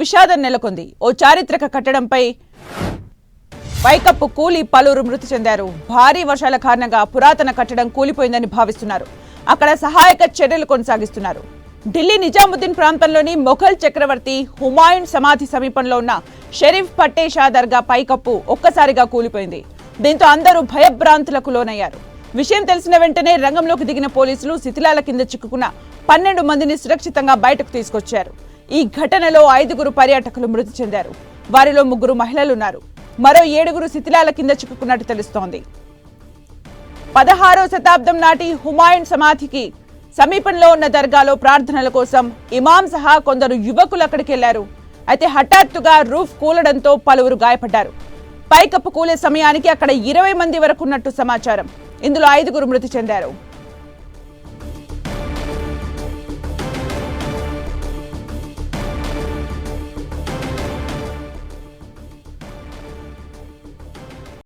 విషాదం నెలకొంది. ఓ చారిత్రక కట్టడంపై పైకప్పు కూలి పలువురు మృతి చెందారు. భారీ వర్షాల కారణంగా పురాతన కట్టడం కూలిపోయిందని భావిస్తున్నారు. అక్కడ సహాయక చర్యలు కొనసాగిస్తున్నారు. ఢిల్లీ నిజాముద్దీన్ ప్రాంతంలోని మొఘల్ చక్రవర్తి హుమాయూన్ సమాధి సమీపంలో ఉన్న షరీఫ్ పట్టే షా దర్గా పైకప్పు ఒక్కసారిగా కూలిపోయింది. దీంతో అందరూ భయభ్రాంతులకు లోనయ్యారు. విషయం తెలిసిన వెంటనే రంగంలోకి దిగిన పోలీసులు శిథిలాల కింద చిక్కుకున్న 12 మందిని సురక్షితంగా బయటకు తీసుకొచ్చారు. ఈ ఘటనలో 5 పర్యాటకులు మృతి చెందారు. వారిలో 3 మహిళలున్నారు. మరో 7 శిథిలాల కింద చిక్కుకున్నట్టు తెలుస్తోంది. 16వ శతాబ్దం నాటి హుమాయూన్ సమాధికి సమీపంలో ఉన్న దర్గాలో ప్రార్థనల కోసం ఇమాం సహా కొందరు యువకులు అక్కడికి వెళ్లారు. అయితే హఠాత్తుగా రూఫ్ కూలడంతో పలువురు గాయపడ్డారు. పైకప్పు కూలే సమయానికి అక్కడ 20 మంది వరకు ఉన్నట్టు సమాచారం. ఇందులో 5 మృతి చెందారు.